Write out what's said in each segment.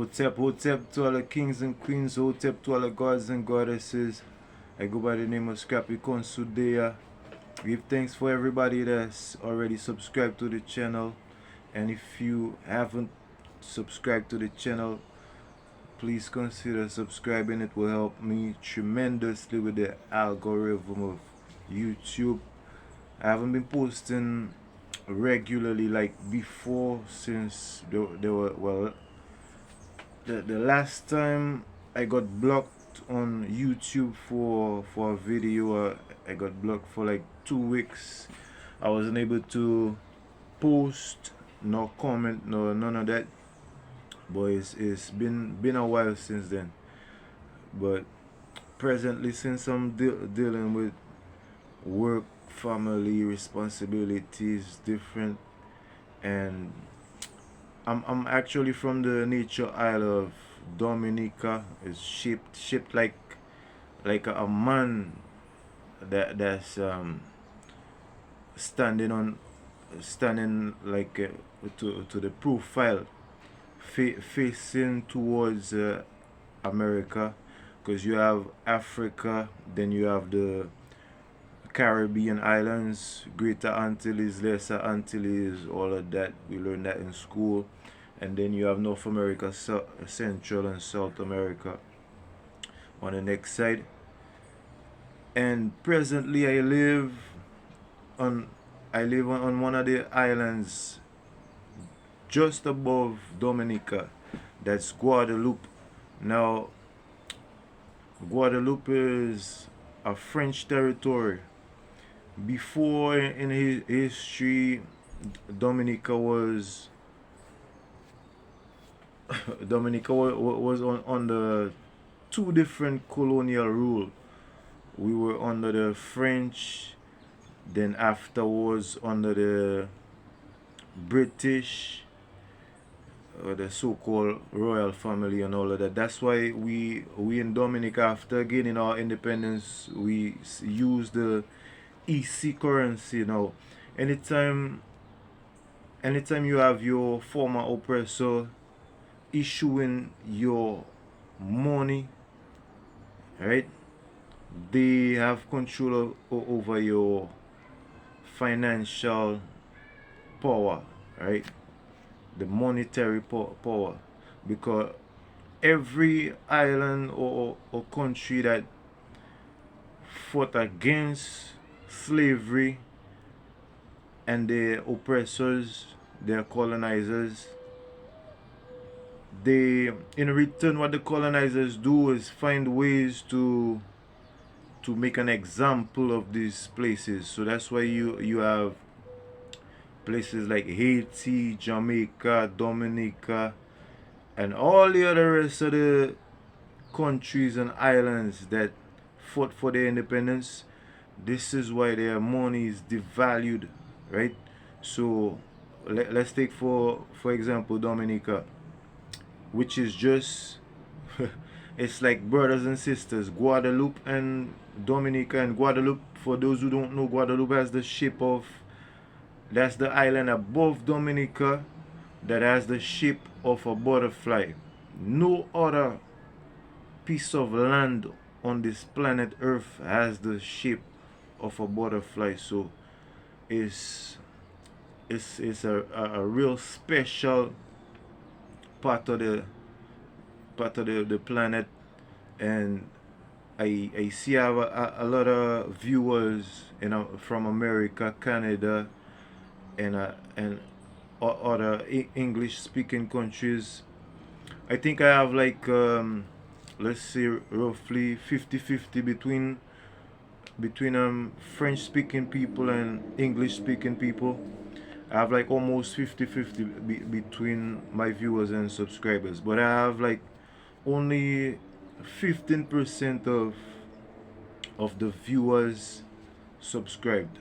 Hotep to all the kings and queens, hotep to all the gods and goddesses. I go by the name of Medz.Khonsu there. Give thanks for everybody that's already subscribed to the channel. And if you haven't subscribed to the channel, please consider subscribing. It will help me tremendously with the algorithm of YouTube. I haven't been posting regularly like before, since there were, well, the last time I got blocked on YouTube for a video, I got blocked for like 2 weeks. I wasn't able to post, no comment, no none of that. But it's been a while since then. But presently, since I'm dealing with work, family responsibilities, different, and I'm actually from the nature isle of Dominica. It's shaped like a man that's standing like to the profile, facing towards America, because you have Africa, then you have the Caribbean islands, Greater Antilles, Lesser Antilles, all of that. We learned that in school. And then you have North America, Central and South America on the next side. And presently I live on one of the islands just above Dominica. That's Guadeloupe. Now, Guadeloupe is a French territory. Before, in history, Dominica was under two different colonial rule. We were under the French, then afterwards under the British, the so-called royal family and all of that. That's why we in Dominica, after gaining our independence, we use the EC currency now. Anytime you have your former oppressor issuing your money, right, they have control over your financial power, right, the monetary power, because every island or country that fought against slavery and their oppressors, their colonizers, they, in return, what the colonizers do is find ways to make an example of these places. So that's why you have places like Haiti, Jamaica, Dominica, and all the other rest of the countries and islands that fought for their independence. This is why their money is devalued, right? So let's take for example Dominica, which is just it's like brothers and sisters. Guadeloupe and Dominica. And Guadeloupe, for those who don't know, Guadeloupe has the shape of, that's the island above Dominica that has the shape of a butterfly. No other piece of land on this planet Earth has the shape of a butterfly. So it's a real special part of the planet. And I see I have a lot of viewers from America, Canada, and other English speaking countries. I think I have like let's say roughly 50-50 between French speaking people and English speaking people. I have like almost 50-50 between my viewers and subscribers, but I have like only 15% of the viewers subscribed,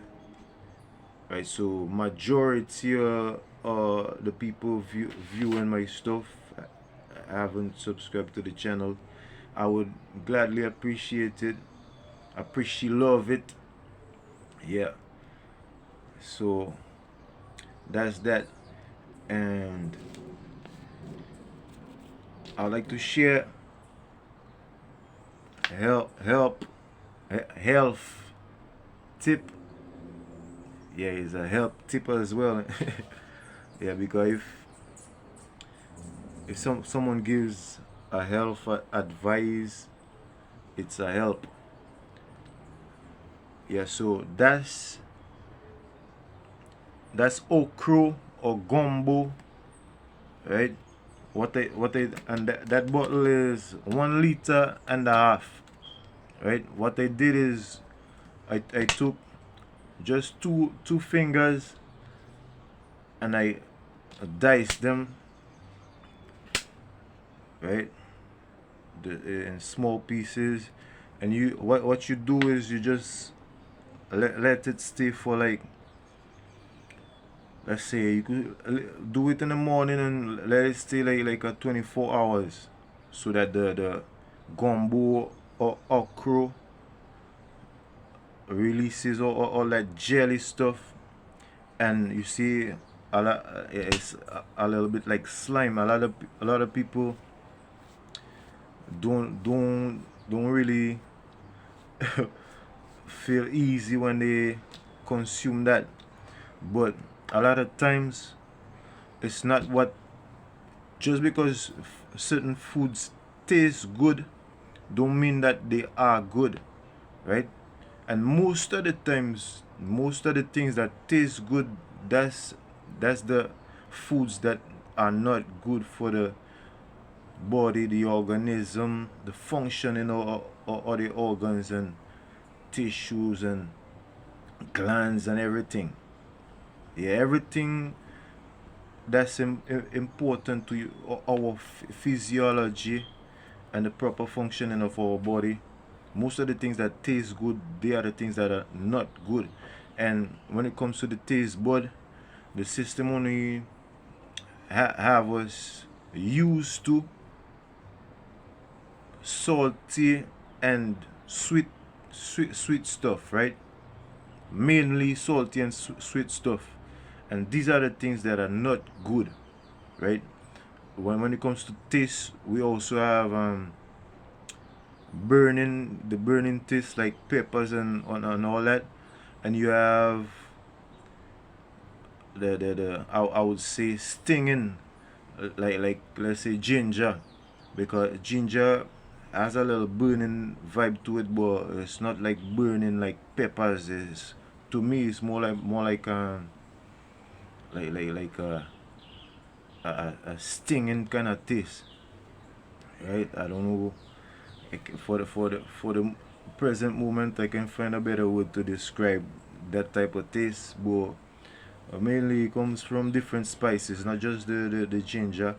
right? So majority the people viewing my stuff haven't subscribed to the channel. I would gladly appreciate it. Love it. Yeah. So that's that. And I'd like to share help health tip. Yeah, it's a help tip as well. Yeah, because if someone gives a health advice, it's a help. Yeah, so that's okra or gombo, right? What they and that bottle is 1 liter and a half, right? What I did is I took just two fingers and I diced them, right? In small pieces, and what you do is you just let it stay for like, let's say you could do it in the morning and let it stay like a 24 hours, so that the gombo or okra releases all that jelly stuff. And you see it's a little bit like slime. A lot of people don't really feel easy when they consume that. But a lot of times it's not what, just because certain foods taste good don't mean that they are good, right? And most of the times, most of the things that taste good, that's the foods that are not good for the body, the organism, the functioning of the organs and tissues and glands and everything. Yeah, everything that's important to you, our physiology and the proper functioning of our body. Most of the things that taste good, they are the things that are not good. And when it comes to the taste bud, the system only have us used to salty and sweet stuff, right? Mainly salty and sweet stuff, and these are the things that are not good, right? When it comes to taste, we also have burning taste like peppers and all that, and you have the I would say stinging, like let's say ginger, because ginger has a little burning vibe to it, but it's not like burning like peppers is. To me, it's more like a stinging kind of taste, right? I don't know. For the present moment, I can find a better word to describe that type of taste, but mainly it comes from different spices, not just the ginger.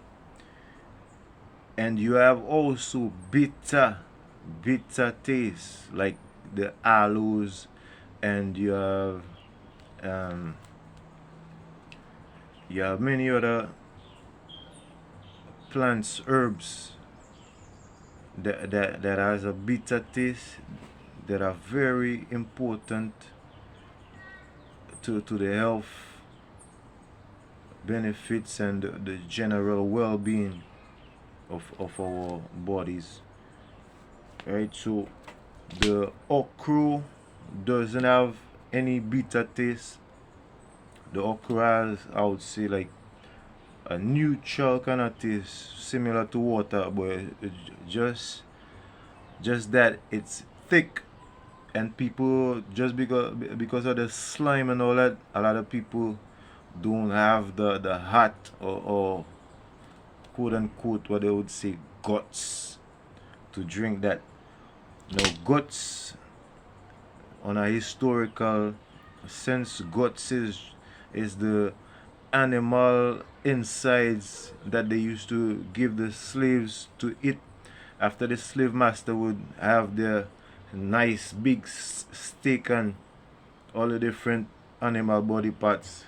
And you have also bitter taste like the aloes, and um, you have many other plants, herbs that has a bitter taste, that are very important to the health benefits and the general well-being of our bodies, right? So the okra doesn't have any bitter taste. The okra has, I would say, like a neutral kind of taste, similar to water, but just that it's thick. And people, just because of the slime and all that, a lot of people don't have the heart, or quote unquote what they would say guts to drink that. Now guts, on a historical sense, guts is the animal insides that they used to give the slaves to eat after the slave master would have their nice big steak and all the different animal body parts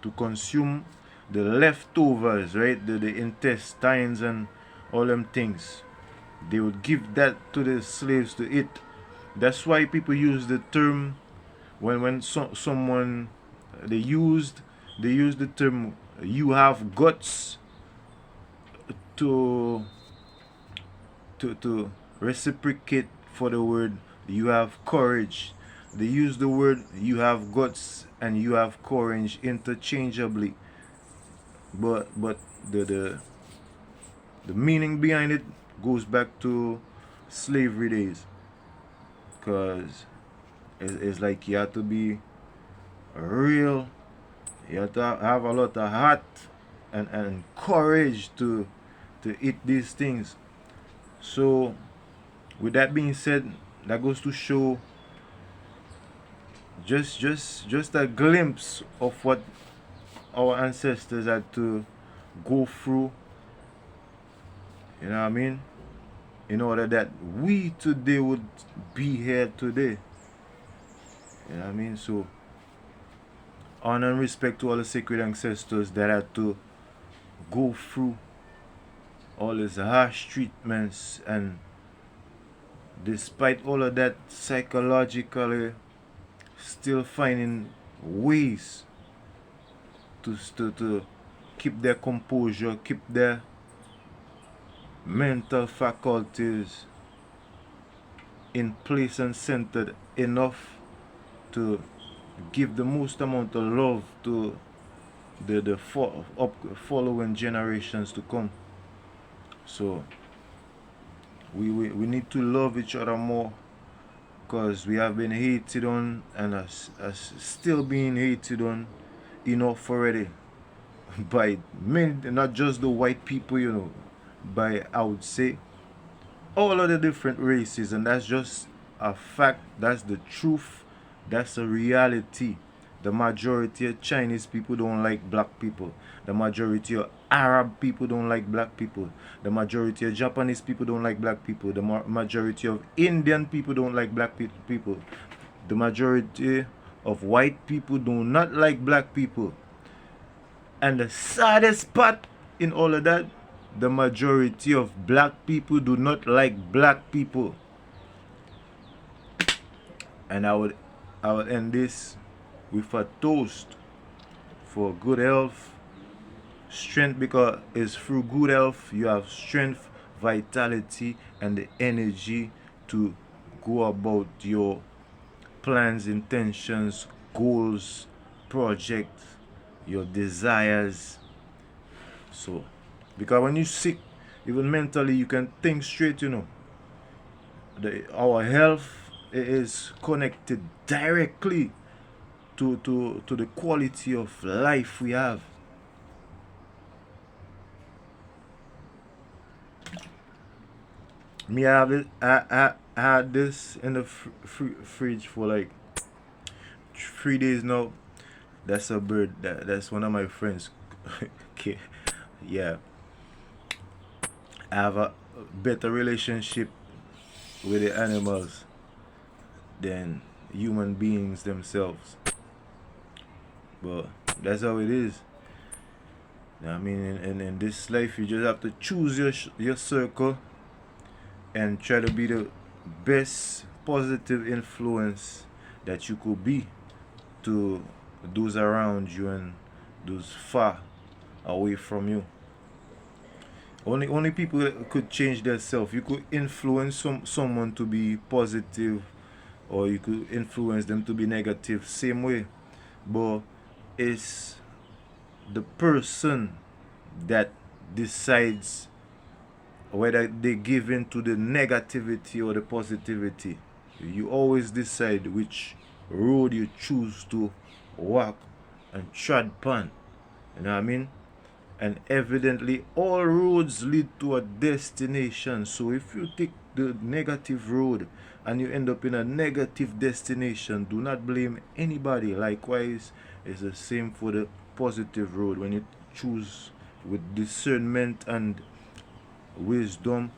to consume. The leftovers, right? The intestines and all them things, they would give that to the slaves to eat. That's why people use the term, when someone, they use the term, you have guts to to reciprocate for the word you have courage. They use the word you have guts and you have courage interchangeably, but the meaning behind it goes back to slavery days, because it's like you have to be real, you have to have a lot of heart and courage to eat these things. So with that being said, that goes to show just a glimpse of what our ancestors had to go through, you know what I mean, in order that we today would be here today. You know what I mean? So honor and respect to all the sacred ancestors that had to go through all these harsh treatments, and despite all of that, psychologically still finding ways to keep their composure, keep their mental faculties in place and centered enough to give the most amount of love to the following generations to come. So we need to love each other more, because we have been hated on and as still being hated on enough already by many, not just the white people, you know, by, I would say, all of the different races. And that's just a fact, that's the truth, that's a reality. The majority of Chinese people don't like black people. The majority of Arab people don't like black people. The majority of Japanese people don't like black people. The majority of Indian people don't like black people. The majority of white people do not like black people. And the saddest part in all of that, the majority of black people do not like black people. And I would end this with a toast for good health, strength, because it's through good health you have strength, vitality, and the energy to go about your plans, intentions, goals, projects, your desires. So, because when you're sick, even mentally, you can think straight, you know. Our health is connected directly to the quality of life we have. Me, I have it. I had this in the fridge for like 3 days now. That's a bird. That's one of my friends. Okay, yeah. I have a better relationship with the animals than human beings themselves. But that's how it is. I mean, in this life, you just have to choose your circle and try to be the best positive influence that you could be to those around you and those far away from you. Only people that could change themselves. You could influence someone to be positive, or you could influence them to be negative, same way. But it's the person that decides whether they give in to the negativity or the positivity. You always decide which road you choose to walk and tread upon. You know what I mean? And evidently all roads lead to a destination. So if you take the negative road and you end up in a negative destination, do not blame anybody. Likewise, it's the same for the positive road. When you choose with discernment and wisdom,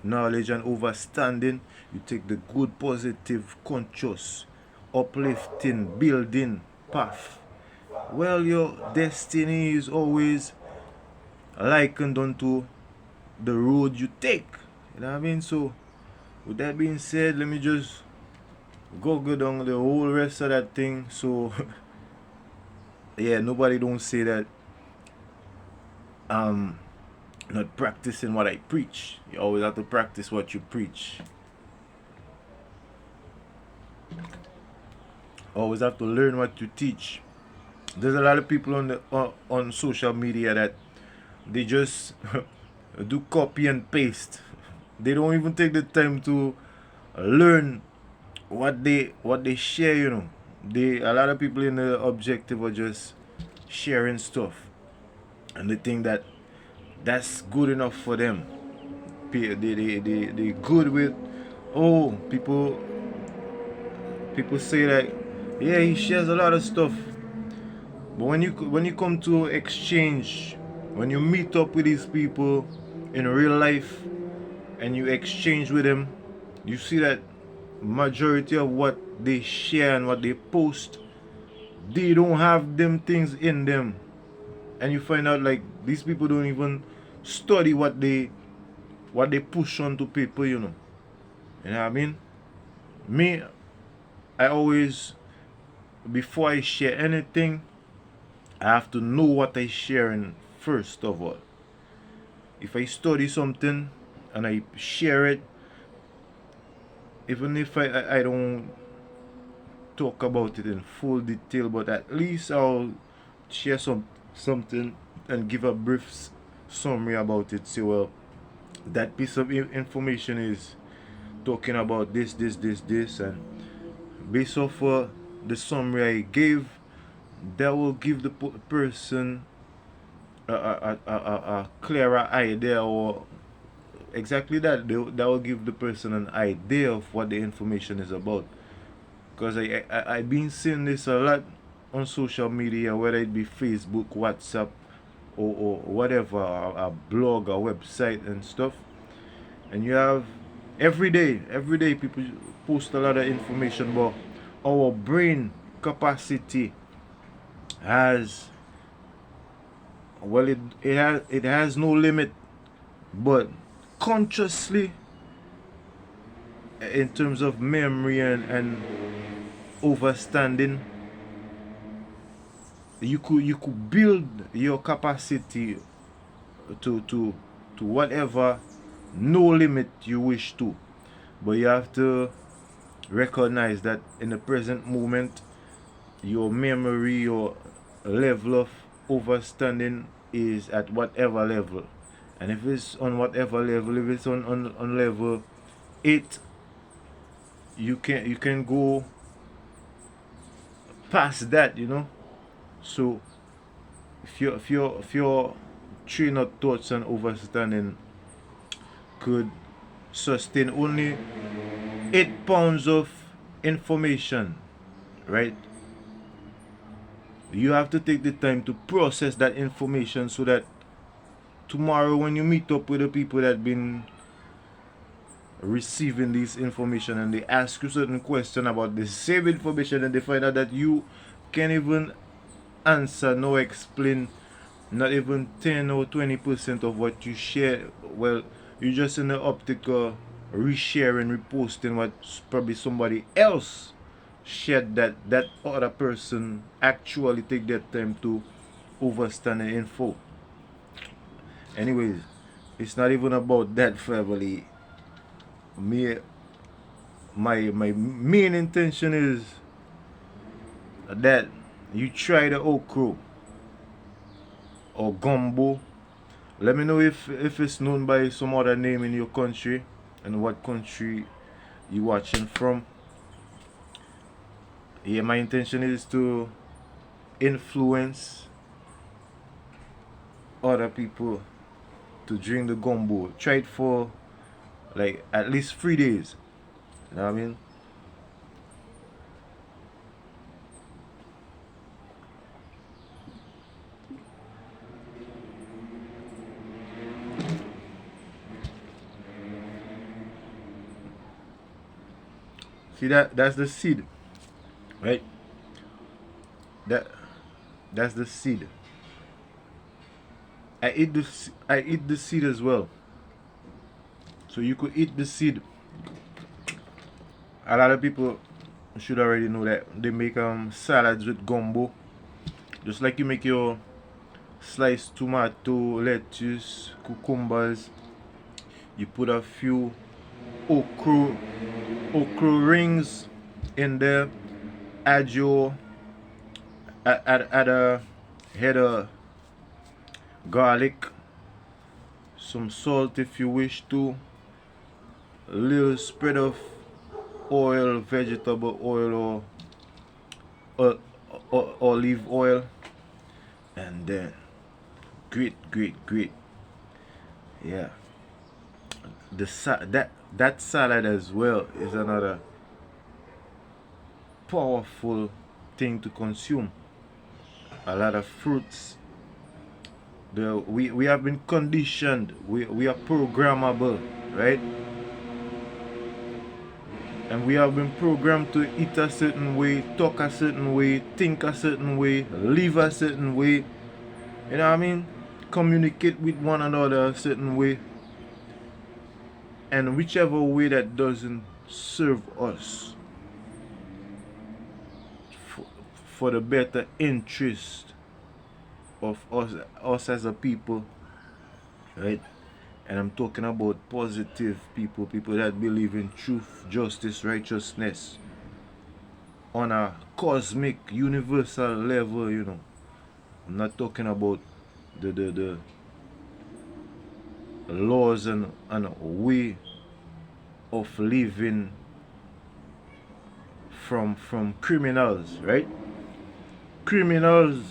knowledge, and understanding, you take the good, positive, conscious, uplifting, building path. Well, your destiny is always likened unto the road you take. You know what I mean? So, with that being said, let me just go down the whole rest of that thing. So, yeah, nobody don't say that not practicing what I preach. You always have to practice what you preach. Always have to learn what you teach. There's a lot of people on social media that they just do copy and paste. They don't even take the time to learn what they share. A lot of people in the objective are just sharing stuff, and they think that that's good enough for them. They good with, oh, people say that, yeah, he shares a lot of stuff, but when you come to exchange, when you meet up with these people in real life and you exchange with them, you see that majority of what they share and what they post, they don't have them things in them. And you find out like these people don't even study what they push onto people. You know what I mean? Me, I always, before I share anything, I have to know what I sharing first of all. If I study something and I share it, even if I don't talk about it in full detail, but at least I'll share something and give a brief summary about it. Say, well, that piece of information is talking about this, and based off the summary I gave, that will give the person a clearer idea, or exactly that will give the person an idea of what the information is about. Because I've been seeing this a lot on social media, whether it be Facebook, WhatsApp, or whatever, a blog, a website and stuff. And you have every day people post a lot of information, but our brain capacity has, well, it has no limit, but consciously, in terms of memory and understanding, you could build your capacity to whatever, no limit you wish to. But you have to recognize that in the present moment, your memory, your level of understanding is at whatever level. And if it's on whatever level, if it's on level 8, you can go past that. So if your train of thoughts and understanding could sustain only 8 pounds of information, right? You have to take the time to process that information, so that tomorrow when you meet up with the people that been receiving this information and they ask you certain question about the same information, and they find out that you can't even answer nor explain not even 10 or 20% of what you share, well, you're just in the optical resharing, reposting what probably somebody else shared, that other person actually take their time to understand the info. Anyways, it's not even about that, family. My main intention is that you try the okra or gombo. Let me know if it's known by some other name in your country, and what country you watching from. Yeah, my intention is to influence other people to drink the gombo. Try it for like at least 3 days. You know what I mean? See that's the seed, right? That's the seed. I eat the seed as well. So you could eat the seed. A lot of people should already know that they make salads with gombo, just like you make your sliced tomato, lettuce, cucumbers. You put a few okra rings in there. Add a head of garlic, some salt if you wish to, a little spread of oil, vegetable oil or olive oil, and then grate. Yeah, that salad as well is another powerful thing to consume. A lot of fruits. We have been conditioned. We are programmable, right? And we have been programmed to eat a certain way, talk a certain way, think a certain way, live a certain way. You know what I mean? Communicate with one another a certain way. And whichever way that doesn't serve us for the better interest of us as a people, right? And I'm talking about positive people that believe in truth, justice, righteousness on a cosmic, universal level, you know. I'm not talking about the laws and way of living from criminals, right? Criminals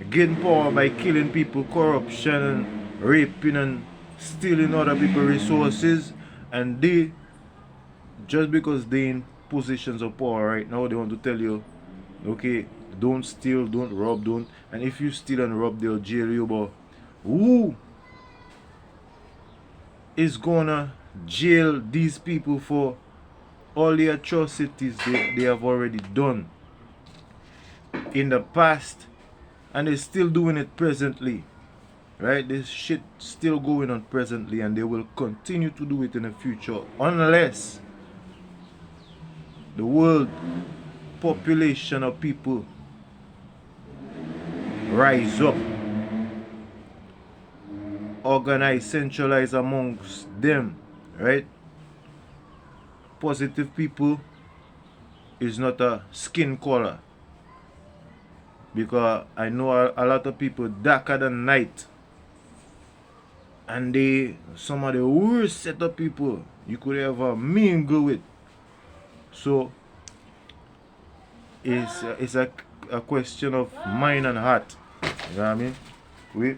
getting power by killing people, corruption and raping and stealing other people's resources, and they, just because they in positions of power right now, they want to tell you, okay, don't steal, don't rob, don't, and if you steal and rob, they'll jail you. But who is gonna jail these people for all the atrocities they have already done in the past, and they're still doing it presently? Right? This shit still going on presently, and they will continue to do it in the future unless the world population of people rise up, organize, centralize amongst them, right? Positive people is not a skin color, because I know a lot of people darker than night, and they some of the worst set of people you could ever mingle with. So it's a question of mind and heart. You know what I mean? Oui.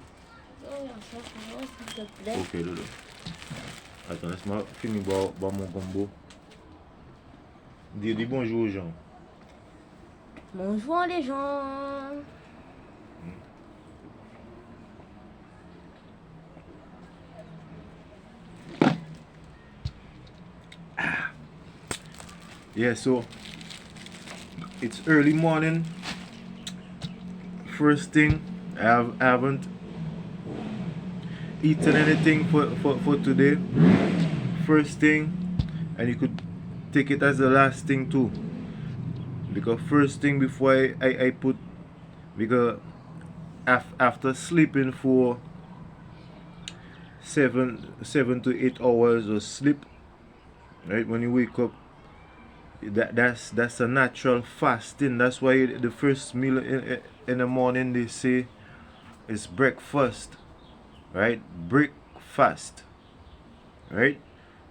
Ok, Dodo. Attends, laisse-moi finir boire mon gombo. Dis bonjour aux gens. Bonjour les gens. Yeah, so it's early morning. First thing, I haven't eaten anything for today. First thing, and you could take it as the last thing too, because first thing before I put, because after sleeping for 7 to 8 hours of sleep, right, when you wake up, that's a natural fasting. That's why the first meal in the morning, they say, is breakfast, right? Breakfast, right?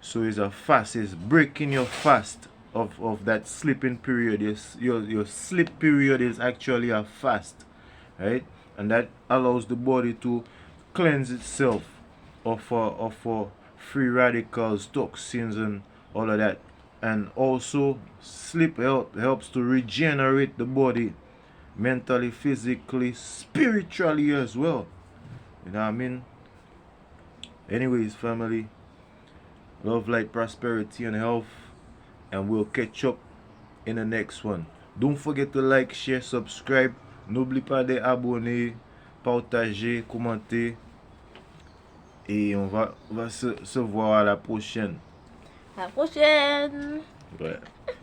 So it's a fast. It's breaking your fast of that sleeping period. Your sleep period is actually a fast, right? And that allows the body to cleanse itself of free radicals, toxins, and all of that. And also, sleep helps to regenerate the body mentally, physically, spiritually as well. You know what I mean? Anyways, family, love, light, prosperity, and health, and we'll catch up in the next one. Don't forget to like, share, subscribe. N'oublie pas de abonner, partager, commenter. Et on va se voir à la prochaine. À la prochaine. Ouais.